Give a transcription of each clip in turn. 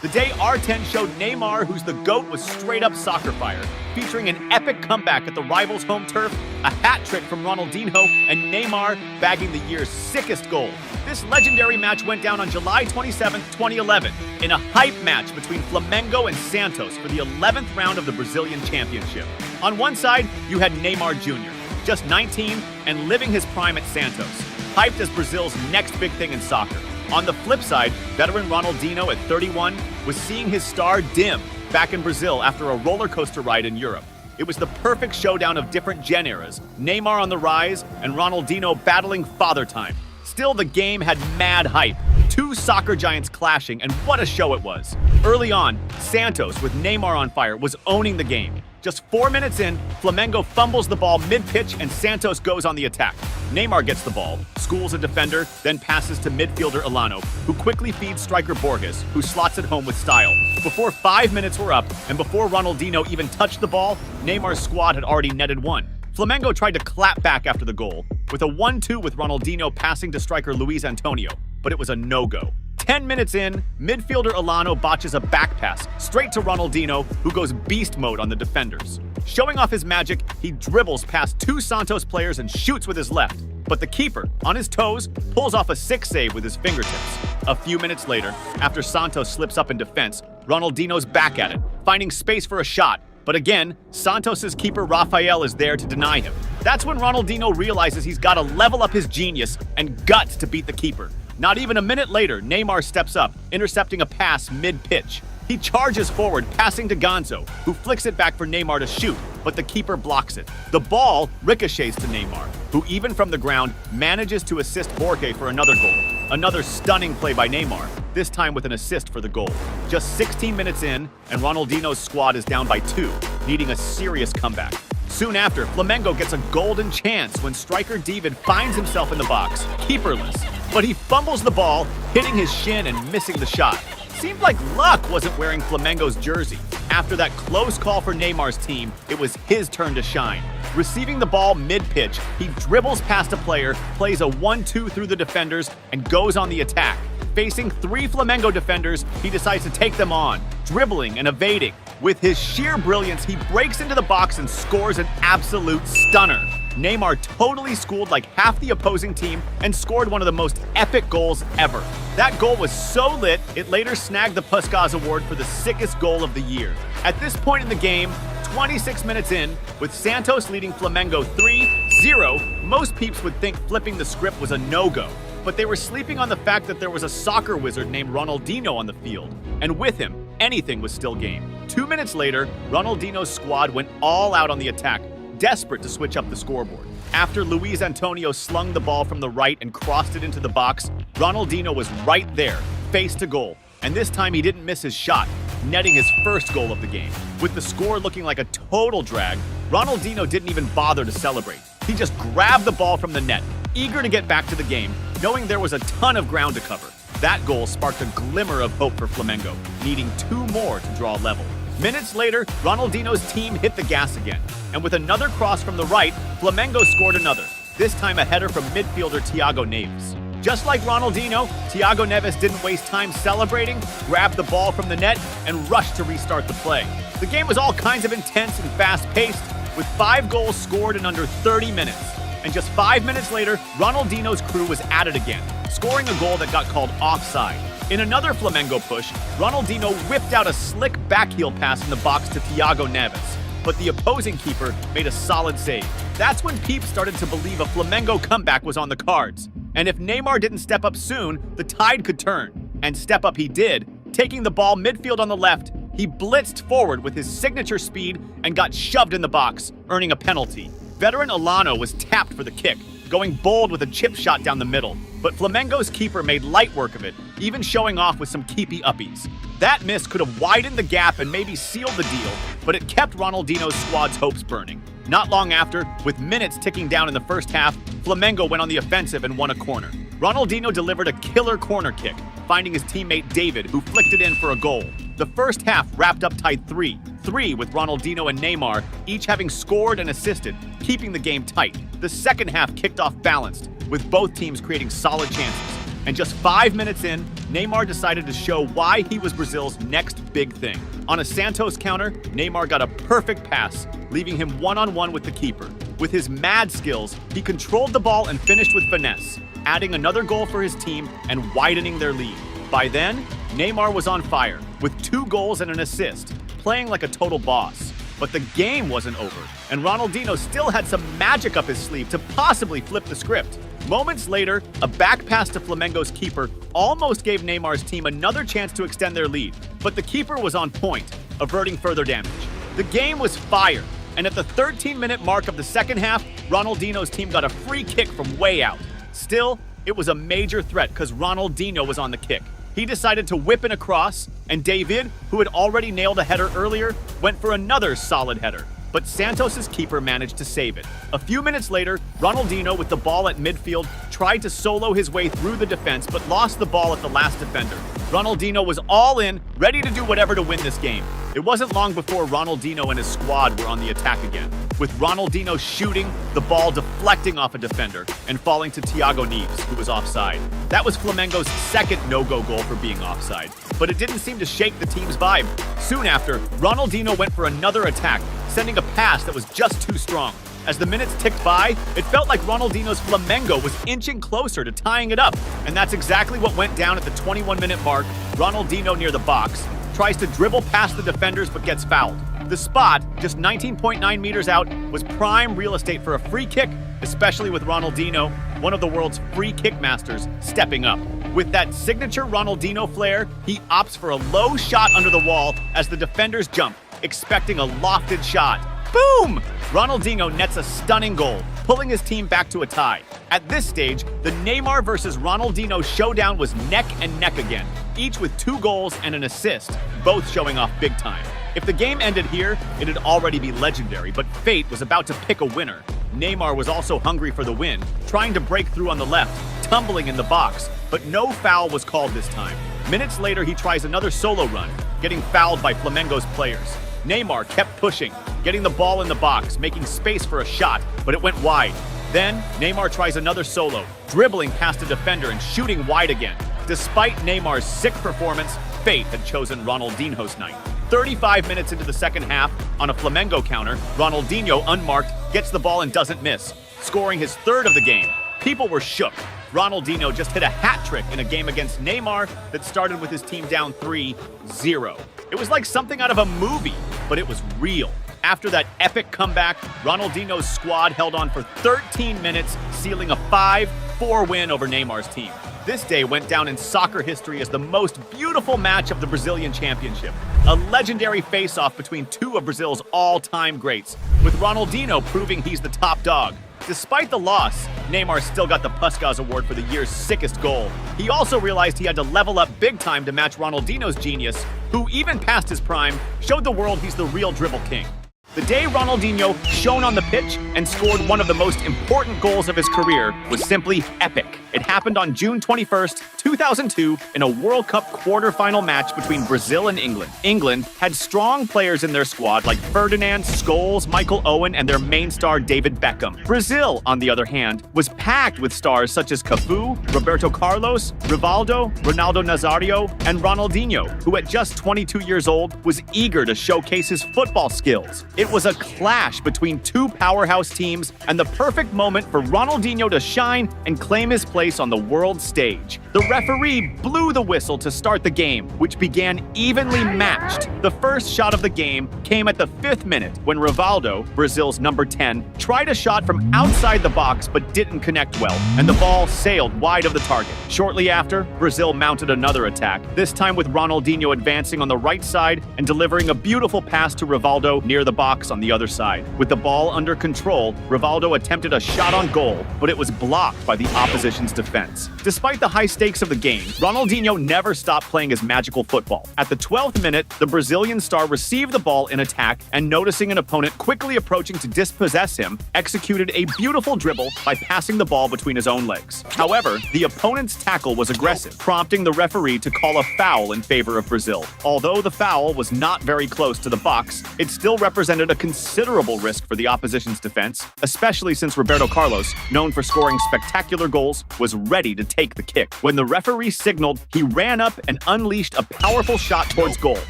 The day R10 showed Neymar, who's the GOAT, was straight-up soccer fire, featuring an epic comeback at the rival's home turf, a hat trick from Ronaldinho, and Neymar bagging the year's sickest goal. This legendary match went down on July 27, 2011, in a hype match between Flamengo and Santos for the 11th round of the Brazilian Championship. On one side, you had Neymar Jr., just 19 and living his prime at Santos, hyped as Brazil's next big thing in soccer. On the flip side, veteran Ronaldinho at 31 was seeing his star dim back in Brazil after a roller coaster ride in Europe. It was the perfect showdown of different gen eras, Neymar on the rise and Ronaldinho battling father time. Still, the game had mad hype. Two soccer giants clashing, and what a show it was. Early on, Santos, with Neymar on fire, was owning the game. Just 4 minutes in, Flamengo fumbles the ball mid-pitch and Santos goes on the attack. Neymar gets the ball, schools a defender, then passes to midfielder Elano, who quickly feeds striker Borges, who slots it home with style. Before 5 minutes were up, and before Ronaldinho even touched the ball, Neymar's squad had already netted one. Flamengo tried to clap back after the goal, with a 1-2 with Ronaldinho passing to striker Luis Antonio, but it was a no-go. 10 minutes in, midfielder Elano botches a back pass straight to Ronaldinho, who goes beast mode on the defenders. Showing off his magic, he dribbles past two Santos players and shoots with his left. But the keeper, on his toes, pulls off a sick save with his fingertips. A few minutes later, after Santos slips up in defense, Ronaldinho's back at it, finding space for a shot. But again, Santos' keeper Rafael is there to deny him. That's when Ronaldinho realizes he's got to level up his genius and guts to beat the keeper. Not even a minute later, Neymar steps up, intercepting a pass mid-pitch. He charges forward, passing to Gonzo, who flicks it back for Neymar to shoot, but the keeper blocks it. The ball ricochets to Neymar, who even from the ground manages to assist Borge for another goal. Another stunning play by Neymar, this time with an assist for the goal. Just 16 minutes in, and Ronaldinho's squad is down by 2, needing a serious comeback. Soon after, Flamengo gets a golden chance when striker David finds himself in the box, keeperless. But he fumbles the ball, hitting his shin and missing the shot. Seemed like luck wasn't wearing Flamengo's jersey. After that close call for Neymar's team, it was his turn to shine. Receiving the ball mid-pitch, he dribbles past a player, plays a 1-2 through the defenders, and goes on the attack. Facing 3 Flamengo defenders, he decides to take them on, dribbling and evading. With his sheer brilliance, he breaks into the box and scores an absolute stunner. Neymar totally schooled like half the opposing team and scored one of the most epic goals ever. That goal was so lit, it later snagged the Puskás Award for the sickest goal of the year. At this point in the game, 26 minutes in, with Santos leading Flamengo 3-0, most peeps would think flipping the script was a no-go. But they were sleeping on the fact that there was a soccer wizard named Ronaldinho on the field. And with him, anything was still game. 2 minutes later, Ronaldinho's squad went all out on the attack, desperate to switch up the scoreboard. After Luis Antonio slung the ball from the right and crossed it into the box, Ronaldinho was right there, face to goal. And this time he didn't miss his shot, netting his first goal of the game. With the score looking like a total drag, Ronaldinho didn't even bother to celebrate. He just grabbed the ball from the net, eager to get back to the game, knowing there was a ton of ground to cover. That goal sparked a glimmer of hope for Flamengo, needing 2 more to draw level. Minutes later, Ronaldinho's team hit the gas again, and with another cross from the right, Flamengo scored another, this time a header from midfielder Thiago Neves. Just like Ronaldinho, Thiago Neves didn't waste time celebrating, grabbed the ball from the net, and rushed to restart the play. The game was all kinds of intense and fast-paced, with 5 goals scored in under 30 minutes. And just 5 minutes later, Ronaldinho's crew was at it again, scoring a goal that got called offside. In another Flamengo push, Ronaldinho whipped out a slick backheel pass in the box to Thiago Neves, but the opposing keeper made a solid save. That's when peeps started to believe a Flamengo comeback was on the cards. And if Neymar didn't step up soon, the tide could turn. And step up he did, taking the ball midfield on the left. He blitzed forward with his signature speed and got shoved in the box, earning a penalty. Veteran Elano was tapped for the kick, going bold with a chip shot down the middle. But Flamengo's keeper made light work of it, even showing off with some keepy-uppies. That miss could have widened the gap and maybe sealed the deal, but it kept Ronaldinho's squad's hopes burning. Not long after, with minutes ticking down in the first half, Flamengo went on the offensive and won a corner. Ronaldinho delivered a killer corner kick, finding his teammate David, who flicked it in for a goal. The first half wrapped up tied 3-3 with Ronaldinho and Neymar each having scored and assisted, keeping the game tight. The second half kicked off balanced, with both teams creating solid chances. And just 5 minutes in, Neymar decided to show why he was Brazil's next big thing. On a Santos counter, Neymar got a perfect pass, leaving him one-on-one with the keeper. With his mad skills, he controlled the ball and finished with finesse, adding another goal for his team and widening their lead. By then, Neymar was on fire, with 2 goals and an assist, playing like a total boss. But the game wasn't over, and Ronaldinho still had some magic up his sleeve to possibly flip the script. Moments later, a back pass to Flamengo's keeper almost gave Neymar's team another chance to extend their lead, but the keeper was on point, averting further damage. The game was fire, and at the 13-minute mark of the second half, Ronaldinho's team got a free kick from way out. Still, it was a major threat because Ronaldinho was on the kick. He decided to whip in a cross, and David, who had already nailed a header earlier, went for another solid header. But Santos' keeper managed to save it. A few minutes later, Ronaldinho, with the ball at midfield, tried to solo his way through the defense, but lost the ball at the last defender. Ronaldinho was all in, ready to do whatever to win this game. It wasn't long before Ronaldinho and his squad were on the attack again, with Ronaldinho shooting, the ball deflecting off a defender, and falling to Thiago Neves, who was offside. That was Flamengo's second no-go goal for being offside, but it didn't seem to shake the team's vibe. Soon after, Ronaldinho went for another attack, sending a pass that was just too strong. As the minutes ticked by, it felt like Ronaldinho's Flamengo was inching closer to tying it up, and that's exactly what went down at the 21-minute mark. Ronaldinho near the box tries to dribble past the defenders but gets fouled. The spot, just 19.9 meters out, was prime real estate for a free kick, especially with Ronaldinho, one of the world's free kick masters, stepping up. With that signature Ronaldinho flair, he opts for a low shot under the wall as the defenders jump, expecting a lofted shot. Boom! Ronaldinho nets a stunning goal, pulling his team back to a tie. At this stage, the Neymar versus Ronaldinho showdown was neck and neck again, each with 2 goals and an assist, both showing off big time. If the game ended here, it'd already be legendary, but fate was about to pick a winner. Neymar was also hungry for the win, trying to break through on the left, tumbling in the box, but no foul was called this time. Minutes later, he tries another solo run, getting fouled by Flamengo's players. Neymar kept pushing, getting the ball in the box, making space for a shot, but it went wide. Then, Neymar tries another solo, dribbling past a defender and shooting wide again. Despite Neymar's sick performance, fate had chosen Ronaldinho's night. 35 minutes into the second half, on a Flamengo counter, Ronaldinho, unmarked, gets the ball and doesn't miss, scoring his 3rd of the game. People were shook. Ronaldinho just hit a hat trick in a game against Neymar that started with his team down 3-0. It was like something out of a movie, but it was real. After that epic comeback, Ronaldinho's squad held on for 13 minutes, sealing a 5-4 win over Neymar's team. This day went down in soccer history as the most beautiful match of the Brazilian Championship. A legendary face-off between 2 of Brazil's all-time greats, with Ronaldinho proving he's the top dog. Despite the loss, Neymar still got the Puskás Award for the year's sickest goal. He also realized he had to level up big time to match Ronaldinho's genius, who, even past his prime, showed the world he's the real dribble king. The day Ronaldinho shone on the pitch and scored one of the most important goals of his career was simply epic. It happened on June 21st, 2002, in a World Cup quarterfinal match between Brazil and England. England had strong players in their squad like Ferdinand, Scholes, Michael Owen, and their main star David Beckham. Brazil, on the other hand, was packed with stars such as Cafu, Roberto Carlos, Rivaldo, Ronaldo Nazario, and Ronaldinho, who at just 22 years old was eager to showcase his football skills. It was a clash between 2 powerhouse teams and the perfect moment for Ronaldinho to shine and claim his place on the world stage. The referee blew the whistle to start the game, which began evenly matched. The first shot of the game came at the 5th minute when Rivaldo, Brazil's number 10, tried a shot from outside the box but didn't connect well, and the ball sailed wide of the target. Shortly after, Brazil mounted another attack, this time with Ronaldinho advancing on the right side and delivering a beautiful pass to Rivaldo near the box on the other side. With the ball under control, Rivaldo attempted a shot on goal, but it was blocked by the opposition's defense. Despite the high stakes of the game, Ronaldinho never stopped playing his magical football. At the 12th minute, the Brazilian star received the ball in attack and, noticing an opponent quickly approaching to dispossess him, executed a beautiful dribble by passing the ball between his own legs. However, the opponent's tackle was aggressive, prompting the referee to call a foul in favor of Brazil. Although the foul was not very close to the box, it still represented a considerable risk for the opposition's defense, especially since Roberto Carlos, known for scoring spectacular goals, was was ready to take the kick. When the referee signaled, he ran up and unleashed a powerful shot towards goal.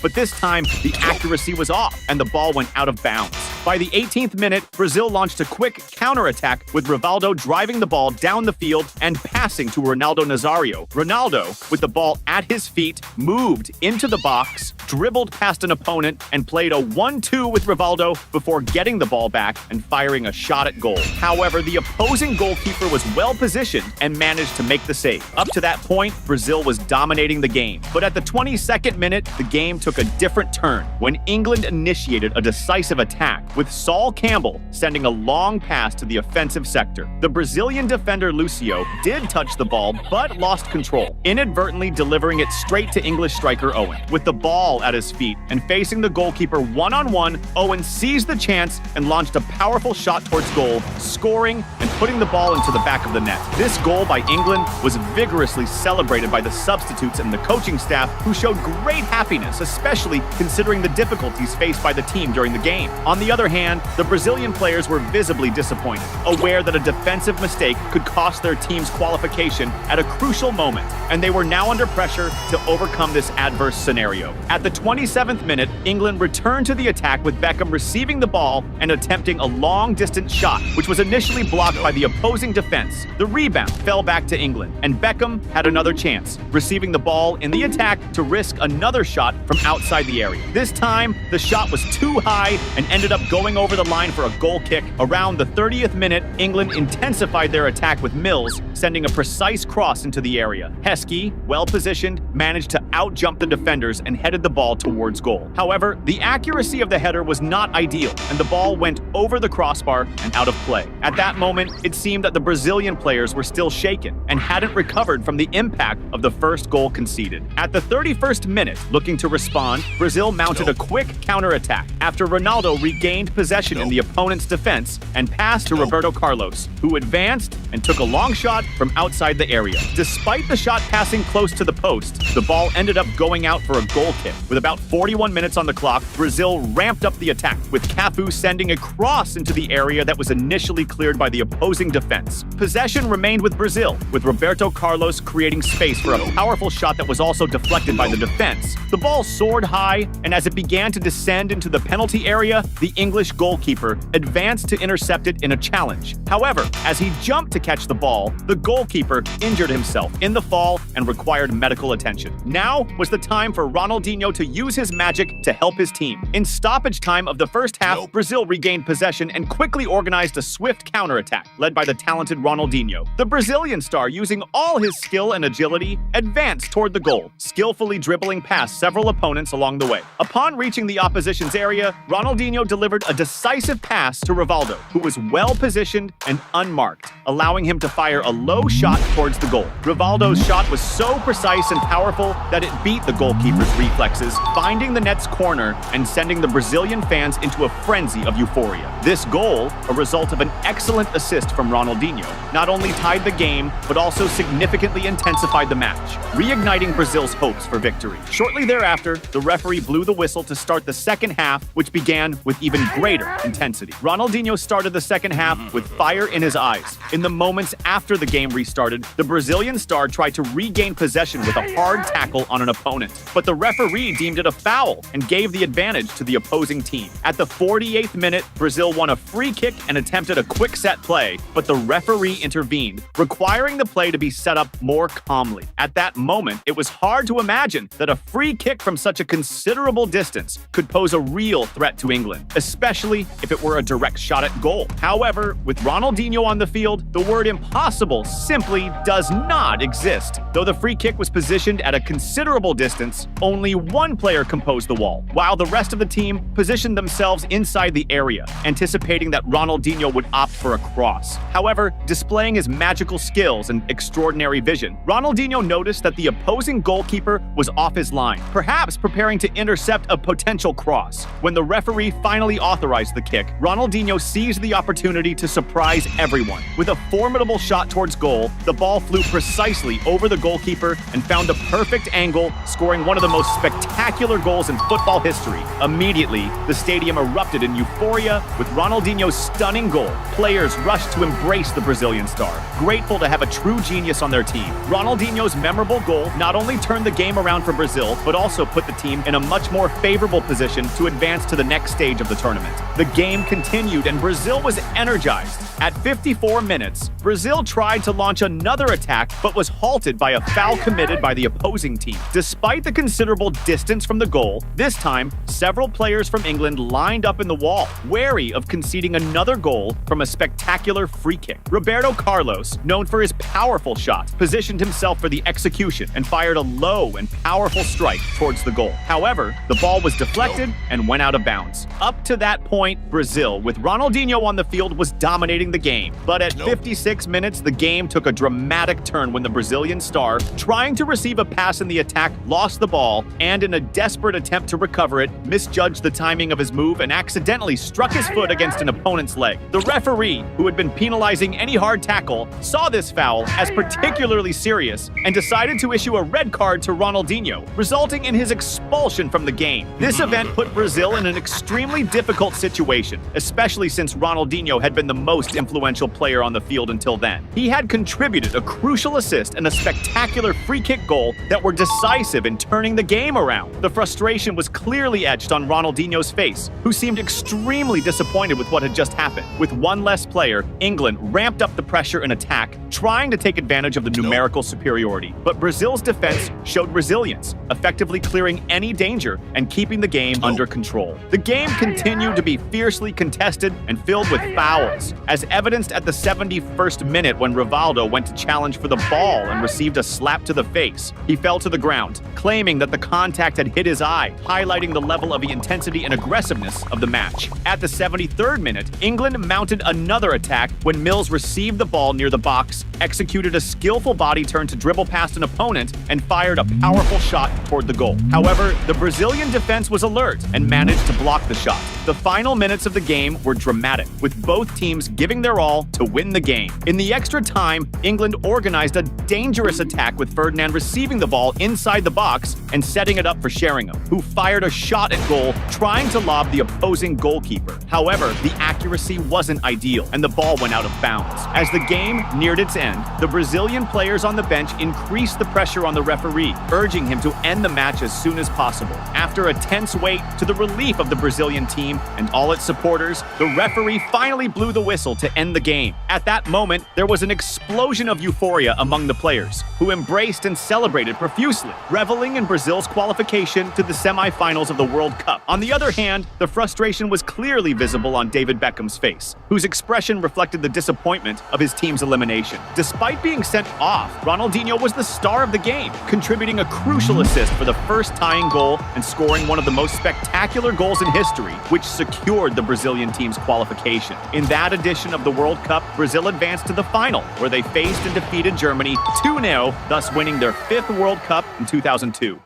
But this time, the accuracy was off, and the ball went out of bounds. By the 18th minute, Brazil launched a quick counterattack with Rivaldo driving the ball down the field and passing to Ronaldo Nazario. Ronaldo, with the ball at his feet, moved into the box, dribbled past an opponent, and played a 1-2 with Rivaldo before getting the ball back and firing a shot at goal. However, the opposing goalkeeper was well positioned and managed to make the save. Up to that point, Brazil was dominating the game. But at the 22nd minute, the game took a different turn when England initiated a decisive attack, with Sol Campbell sending a long pass to the offensive sector. The Brazilian defender Lucio did touch the ball but lost control, inadvertently delivering it straight to English striker Owen. With the ball at his feet and facing the goalkeeper one-on-one, Owen seized the chance and launched a powerful shot towards goal, scoring and putting the ball into the back of the net. This goal by England was vigorously celebrated by the substitutes and the coaching staff, who showed great happiness, especially considering the difficulties faced by the team during the game. On the other hand, the Brazilian players were visibly disappointed, aware that a defensive mistake could cost their team's qualification at a crucial moment, and they were now under pressure to overcome this adverse scenario. At the 27th minute, England returned to the attack with Beckham receiving the ball and attempting a long-distance shot, which was initially blocked by the opposing defense. The rebound fell back to England, and Beckham had another chance, receiving the ball in the attack to risk another shot from outside the area. This time, the shot was too high and ended up going over the line for a goal kick. Around the 30th minute, England intensified their attack with Mills sending a precise cross into the area. Heskey, well-positioned, managed to outjump the defenders and headed the ball towards goal. However, the accuracy of the header was not ideal, and the ball went over the crossbar and out of play. At that moment, it seemed that the Brazilian players were still shaken and hadn't recovered from the impact of the first goal conceded. At the 31st minute, looking to respond, Brazil mounted a quick counterattack after Ronaldo regained possession in the opponent's defense and passed to Roberto Carlos, who advanced and took a long shot from outside the area. Despite the shot passing close to the post, the ball ended up going out for a goal kick. With about 41 minutes on the clock, Brazil ramped up the attack, with Cafu sending a cross into the area that was initially cleared by the opposing defense. Possession remained with Brazil, with Roberto Carlos creating space for a powerful shot that was also deflected by the defense. The ball soared high, and as it began to descend into the penalty area, the English goalkeeper advanced to intercept it in a challenge. However, as he jumped to catch the ball, the goalkeeper injured himself in the fall and required medical attention. Now was the time for Ronaldinho to use his magic to help his team. In stoppage time of the first half, Brazil regained possession and quickly organized a swift counterattack, led by the talented Ronaldinho. The Brazilian star, using all his skill and agility, advanced toward the goal, skillfully dribbling past several opponents along the way. Upon reaching the opposition's area, Ronaldinho delivered a decisive pass to Rivaldo, who was well-positioned and unmarked, allowing him to fire a low shot towards the goal. Rivaldo's shot was so precise and powerful that it beat the goalkeeper's reflexes, finding the net's corner and sending the Brazilian fans into a frenzy of euphoria. This goal, a result of an excellent assist from Ronaldinho, not only tied the game, but also significantly intensified the match, reigniting Brazil's hopes for victory. Shortly thereafter, the referee blew the whistle to start the second half, which began with even greater intensity. Ronaldinho started the second half with fire in his eyes. In the moments after the game restarted, the Brazilian star tried to regain possession with a hard tackle on an opponent, but the referee deemed it a foul and gave the advantage to the opposing team. At the 48th minute, Brazil won a free kick and attempted a quick set play, but the referee intervened, requiring the play to be set up more calmly. At that moment, it was hard to imagine that a free kick from such a considerable distance could pose a real threat to England, especially if it were a direct shot at goal. However, with Ronaldinho on the field, the word impossible simply does not exist. Though the free kick was positioned at a considerable distance, only one player composed the wall, while the rest of the team positioned themselves inside the area, anticipating that Ronaldinho would opt for a cross. However, displaying his magical skills and extraordinary vision, Ronaldinho noticed that the opposing goalkeeper was off his line, perhaps preparing to intercept a potential cross. When the referee finally authorized the kick, Ronaldinho seized the opportunity to surprise everyone. With a formidable shot towards goal, the ball flew precisely over the goalkeeper and found a perfect angle, scoring one of the most spectacular goals in football history. Immediately, the stadium erupted in euphoria with Ronaldinho's stunning goal. Players rushed to embrace the Brazilian Brazilian star, grateful to have a true genius on their team. Ronaldinho's memorable goal not only turned the game around for Brazil, but also put the team in a much more favorable position to advance to the next stage of the tournament. The game continued and Brazil was energized. At 54 minutes, Brazil tried to launch another attack but was halted by a foul committed by the opposing team. Despite the considerable distance from the goal, this time, several players from England lined up in the wall, wary of conceding another goal from a spectacular free kick. Roberto Carlos, known for his powerful shot, positioned himself for the execution and fired a low and powerful strike towards the goal. However, the ball was deflected and went out of bounds. Up to that point, Brazil, with Ronaldinho on the field, was dominating the game. But at 56 minutes, the game took a dramatic turn when the Brazilian star, trying to receive a pass in the attack, lost the ball and, in a desperate attempt to recover it, misjudged the timing of his move and accidentally struck his foot against an opponent's leg. The referee, who had been penalizing any hard tackle, saw this foul as particularly serious and decided to issue a red card to Ronaldinho, resulting in his expulsion from the game. This event put Brazil in an extremely difficult situation, especially since Ronaldinho had been the most influential player on the field until then. He had contributed a crucial assist and a spectacular free kick goal that were decisive in turning the game around. The frustration was clearly etched on Ronaldinho's face, who seemed extremely disappointed with what had just happened. With one less player, England ramped up the pressure and attack, trying to take advantage of the numerical superiority. But Brazil's defense showed resilience, effectively clearing any danger and keeping the game under control. The game continued to be fiercely contested and filled with fouls, as evidenced at the 71st minute when Rivaldo went to challenge for the ball and received a slap to the face. He fell to the ground, claiming that the contact had hit his eye, highlighting the level of the intensity and aggressiveness of the match. At the 73rd minute, England mounted another attack when Mills received the ball near the box, executed a skillful body turn to dribble past an opponent, and fired a powerful shot toward the goal. However, the Brazilian defense was alert and managed to block the shot. The final minutes of the game were dramatic, with both teams giving their all to win the game. In the extra time, England organized a dangerous attack with Ferdinand receiving the ball inside the box and setting it up for Sheringham, who fired a shot at goal, trying to lob the opposing goalkeeper. However, the accuracy wasn't ideal, and the ball went out of bounds. As the game neared its end, the Brazilian players on the bench increased the pressure on the referee, urging him to end the match as soon as possible. After a tense wait, to the relief of the Brazilian team and all its supporters, the referee finally blew the whistle to end the game. At that moment, there was an explosion of euphoria among the players, who embraced and celebrated profusely, reveling in Brazil's qualification to the semi-finals of the World Cup. On the other hand, the frustration was clearly visible on David Beckham's face, whose expression reflected the disappointment of his team's elimination. Despite being sent off, Ronaldinho was the star of the game, contributing a crucial assist for the first tying goal and scoring one of the most spectacular goals in history, which secured the Brazilian team's qualification. In that edition of the World Cup, Brazil advanced to the final, where they faced and defeated Germany 2-0, thus winning their 5th World Cup in 2002.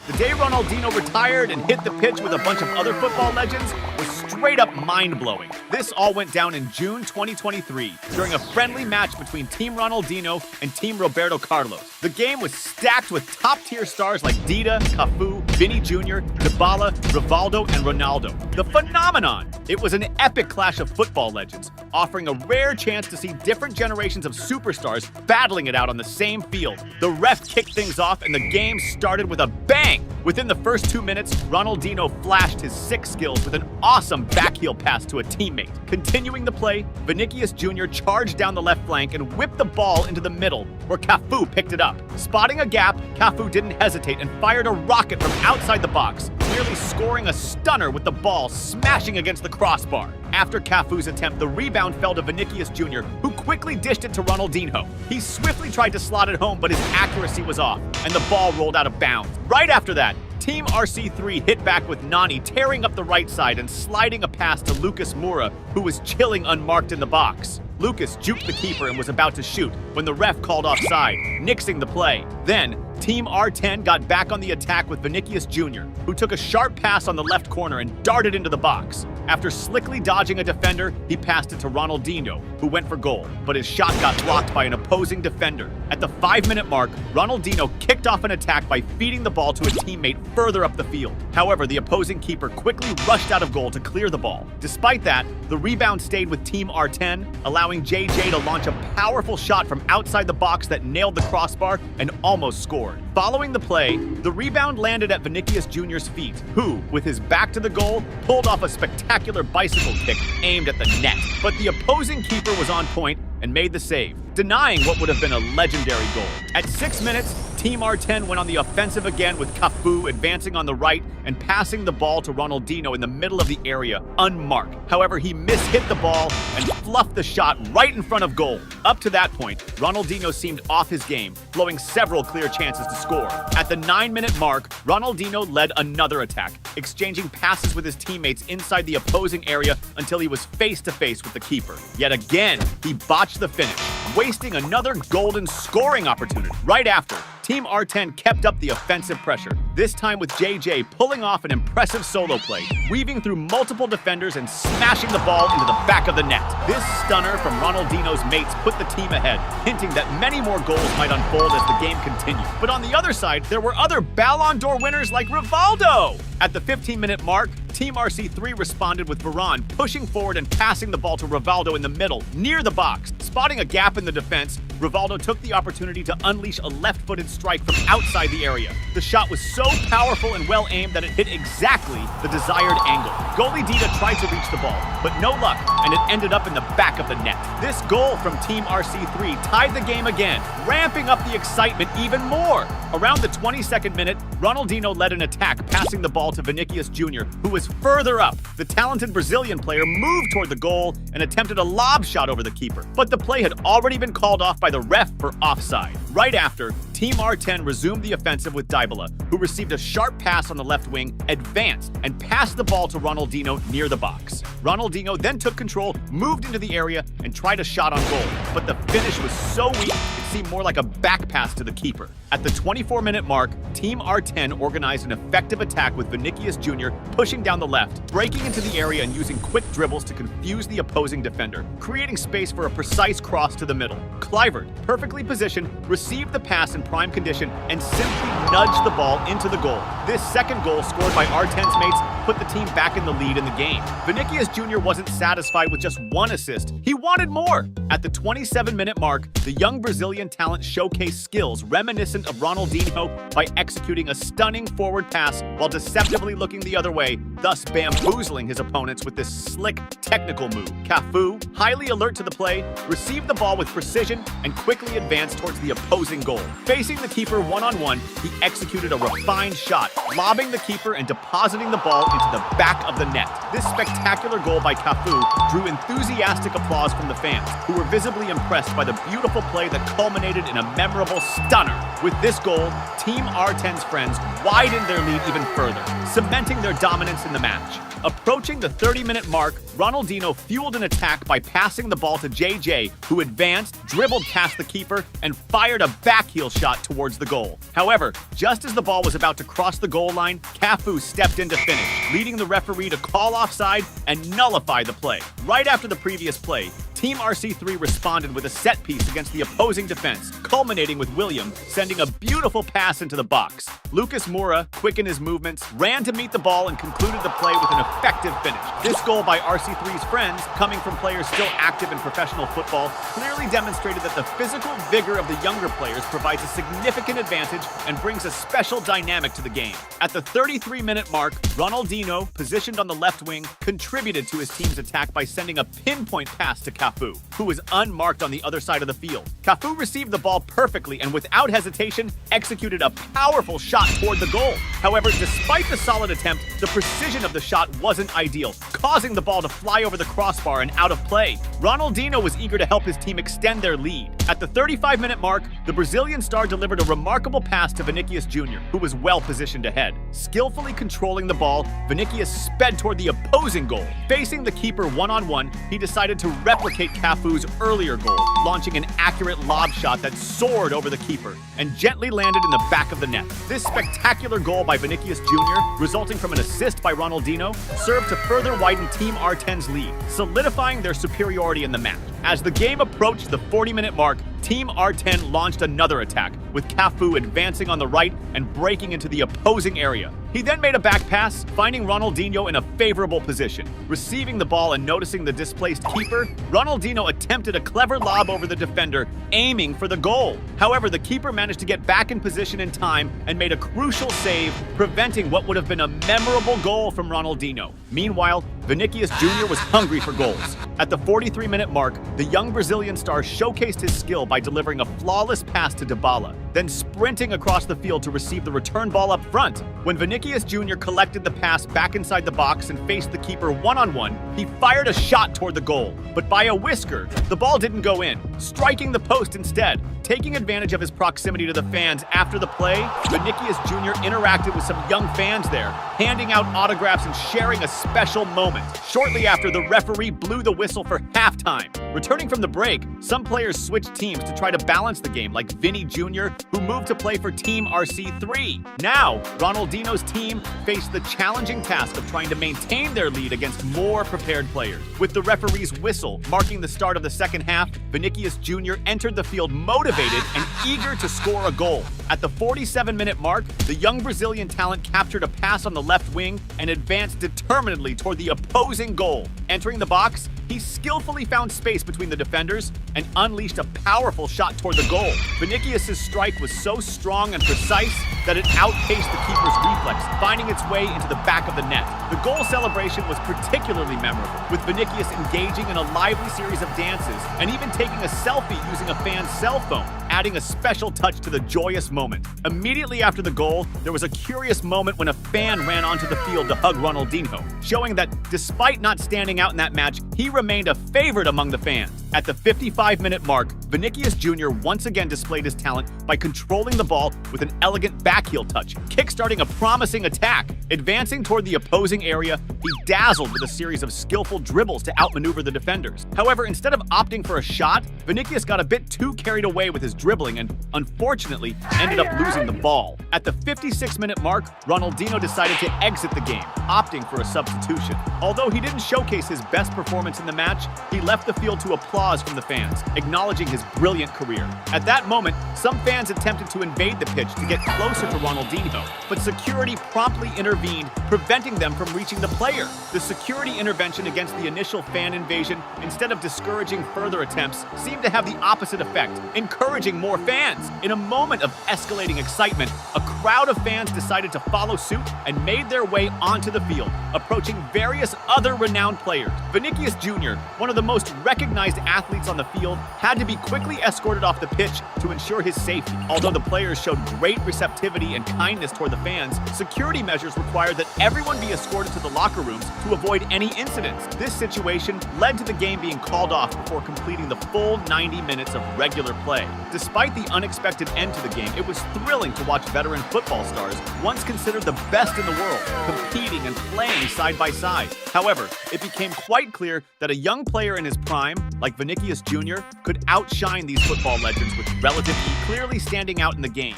The day Ronaldinho retired and hit the pitch with a bunch of other football legends was straight up mind-blowing. This all went down in June 2023 during a friendly match between Team Ronaldinho and Team Roberto Carlos. The game was stacked with top-tier stars like Dida, Cafu, Vini Jr., Dybala, Rivaldo, and Ronaldo. The phenomenon! It was an epic clash of football legends, offering a rare chance to see different generations of superstars battling it out on the same field. The ref kicked things off and the game started with a bang! Within the first 2 minutes, Ronaldinho flashed his sick skills with an awesome backheel pass to a teammate. Continuing the play, Vinicius Jr. charged down the left flank and whipped the ball into the middle, where Cafu picked it up. Spotting a gap, Cafu didn't hesitate and fired a rocket from outside the box, nearly scoring a stunner with the ball smashing against the crossbar. After Cafu's attempt, the rebound fell to Vinicius Jr., who quickly dished it to Ronaldinho. He swiftly tried to slot it home, but his accuracy was off, and the ball rolled out of bounds. Right after that, Team RC3 hit back with Nani tearing up the right side and sliding a pass to Lucas Moura, who was chilling unmarked in the box. Lucas juked the keeper and was about to shoot when the ref called offside, nixing the play. Then, Team R10 got back on the attack with Vinicius Jr., who took a sharp pass on the left corner and darted into the box. After slickly dodging a defender, he passed it to Ronaldinho, who went for goal, but his shot got blocked by an opposing defender. At the 5-minute mark, Ronaldinho kicked off an attack by feeding the ball to a teammate further up the field. However, the opposing keeper quickly rushed out of goal to clear the ball. Despite that, the rebound stayed with Team R10, allowing JJ to launch a powerful shot from outside the box that nailed the crossbar and almost scored. Following the play, the rebound landed at Vinicius Jr.'s feet, who, with his back to the goal, pulled off a spectacular bicycle kick aimed at the net. But the opposing keeper was on point and made the save, denying what would have been a legendary goal. At 6 minutes, Team R10 went on the offensive again with Cafu advancing on the right and passing the ball to Ronaldinho in the middle of the area, unmarked. However, he mishit the ball and fluffed the shot right in front of goal. Up to that point, Ronaldinho seemed off his game, blowing several clear chances to score. At the 9-minute mark, Ronaldinho led another attack, exchanging passes with his teammates inside the opposing area until he was face-to-face with the keeper. Yet again, he botched the finish, wasting another golden scoring opportunity. Right after, Team R10 kept up the offensive pressure, this time with JJ pulling off an impressive solo play, weaving through multiple defenders and smashing the ball into the back of the net. This stunner from Ronaldinho's mates put the team ahead, hinting that many more goals might unfold as the game continued. But on the other side, there were other Ballon d'Or winners like Rivaldo. At the 15-minute mark, Team RC3 responded with Varane pushing forward and passing the ball to Rivaldo in the middle, near the box. Spotting a gap in the defense, Rivaldo took the opportunity to unleash a left-footed strike from outside the area. The shot was so powerful and well aimed that it hit exactly the desired angle. Goalie Dida tried to reach the ball, but no luck, and it ended up in the back of the net. This goal from Team RC3 tied the game again, ramping up the excitement even more. Around the 22nd minute, Ronaldinho led an attack, passing the ball to Vinicius Jr., who was further up. The talented Brazilian player moved toward the goal and attempted a lob shot over the keeper, but the play had already been called off by the ref for offside. Right after, Team R10 resumed the offensive with Dybala, who received a sharp pass on the left wing, advanced, and passed the ball to Ronaldinho near the box. Ronaldinho then took control, moved into the area, and tried a shot on goal, but the finish was so weak it seemed more like a back pass to the keeper. At the 24-minute mark, Team R10 organized an effective attack with Vinicius Jr. pushing down the left, breaking into the area and using quick dribbles to confuse the opposing defender, creating space for a precise cross to the middle. Kluivert, perfectly positioned, received the pass in prime condition and simply nudged the ball into the goal. This second goal, scored by R10's mates, put the team back in the lead in the game. Vinicius Jr. wasn't satisfied with just one assist. He wanted more. At the 27-minute mark, the young Brazilian talent showcased skills reminiscent of Ronaldinho by executing a stunning forward pass while deceptively looking the other way, thus bamboozling his opponents with this slick, technical move. Cafu, highly alert to the play, received the ball with precision and quickly advanced towards the opposing goal. Facing the keeper one-on-one, he executed a refined shot, lobbing the keeper and depositing the ball into the back of the net. This spectacular goal by Cafu drew enthusiastic applause from the fans, who were visibly impressed by the beautiful play that culminated in a memorable stunner. With this goal, Team R10's friends widened their lead even further, cementing their dominance in the match. Approaching the 30-minute mark, Ronaldinho fueled an attack by passing the ball to JJ, who advanced, dribbled past the keeper, and fired a backheel shot towards the goal. However, just as the ball was about to cross the goal line, Cafu stepped in to finish, leading the referee to call offside and nullify the play. Right after the previous play, Team RC3 responded with a set piece against the opposing defense, culminating with William sending a beautiful pass into the box. Lucas Moura quickened his movements, ran to meet the ball, and concluded the play with an effective finish. This goal by RC3's friends, coming from players still active in professional football, clearly demonstrated that the physical vigor of the younger players provides a significant advantage and brings a special dynamic to the game. At the 33-minute mark, Ronaldinho, positioned on the left wing, contributed to his team's attack by sending a pinpoint pass to Cafu, who was unmarked on the other side of the field. Cafu received the ball perfectly and without hesitation executed a powerful shot toward the goal. However, despite the solid attempt, the precision of the shot wasn't ideal, causing the ball to fly over the crossbar and out of play. Ronaldinho was eager to help his team extend their lead. At the 35-minute mark, the Brazilian star delivered a remarkable pass to Vinicius Jr., who was well positioned ahead. Skillfully controlling the ball, Vinicius sped toward the opposing goal. Facing the keeper one-on-one, he decided to replicate Cafu's earlier goal, launching an accurate lob shot that soared over the keeper and gently landed in the back of the net. This spectacular goal by Vinicius Jr., resulting from an assist by Ronaldinho, served to further widen Team R10's lead, solidifying their superiority in the match. As the game approached the 40-minute mark, Team R10 launched another attack, with Cafu advancing on the right and breaking into the opposing area. He then made a back pass, finding Ronaldinho in a favorable position. Receiving the ball and noticing the displaced keeper, Ronaldinho attempted a clever lob over the defender, aiming for the goal. However, the keeper managed to get back in position in time and made a crucial save, preventing what would have been a memorable goal from Ronaldinho. Meanwhile, Vinicius Jr. was hungry for goals. At the 43-minute mark, the young Brazilian star showcased his skill by delivering a flawless pass to Dybala, then sprinting across the field to receive the return ball up front. When Vinicius Jr. collected the pass back inside the box and faced the keeper one-on-one, he fired a shot toward the goal, but by a whisker, the ball didn't go in, striking the post instead. Taking advantage of his proximity to the fans after the play, Vinicius Jr. interacted with some young fans there, handing out autographs and sharing a special moment. Shortly after, the referee blew the whistle for halftime. Returning from the break, some players switched teams to try to balance the game, like Vinny Jr., who moved to play for Team RC3. Now, Ronaldinho's team faced the challenging task of trying to maintain their lead against more prepared players. With the referee's whistle marking the start of the second half, Vinicius Jr. entered the field motivated and eager to score a goal. At the 47-minute mark, the young Brazilian talent captured a pass on the left wing and advanced determinedly toward the opposing goal. Entering the box, he skillfully found space between the defenders and unleashed a powerful shot toward the goal. Vinicius' strike was so strong and precise that it outpaced the keeper's reflex, finding its way into the back of the net. The goal celebration was particularly memorable, with Vinicius engaging in a lively series of dances and even taking a selfie using a fan's cell phone, adding a special touch to the joyous moment. Immediately after the goal, there was a curious moment when a fan ran onto the field to hug Ronaldinho, showing that despite not standing out in that match, he remained a favorite among the fans. At the 55-minute mark, Vinicius Jr. once again displayed his talent by controlling the ball with an elegant backheel touch, kickstarting a promising attack. Advancing toward the opposing area, he dazzled with a series of skillful dribbles to outmaneuver the defenders. However, instead of opting for a shot, Vinicius got a bit too carried away with his dribbling and, unfortunately, ended up losing the ball. At the 56-minute mark, Ronaldinho decided to exit the game, opting for a substitution. Although he didn't showcase his best performance in the match, he left the field to applause from the fans, acknowledging his brilliant career. At that moment, some fans attempted to invade the pitch to get closer to Ronaldinho, but security promptly intervened, preventing them from reaching the player. The security intervention against the initial fan invasion, instead of discouraging further attempts, seemed to have the opposite effect, encouraging more fans. In a moment of escalating excitement, a crowd of fans decided to follow suit and made their way onto the field, approaching various other renowned players. Vinicius Jr., one of the most recognized athletes on the field, had to be quickly escorted off the pitch to ensure his safety. Although the players showed great receptivity and kindness toward the fans, security measures required that everyone be escorted to the locker rooms to avoid any incidents. This situation led to the game being called off before completing the full 90 minutes of regular play. Despite the unexpected end to the game, it was thrilling to watch veteran football stars, once considered the best in the world, competing and playing side by side. However, it became quite clear that a young player in his prime, like Vinicius Jr., could outshine these football legends with relative ease, clearly standing out in the game.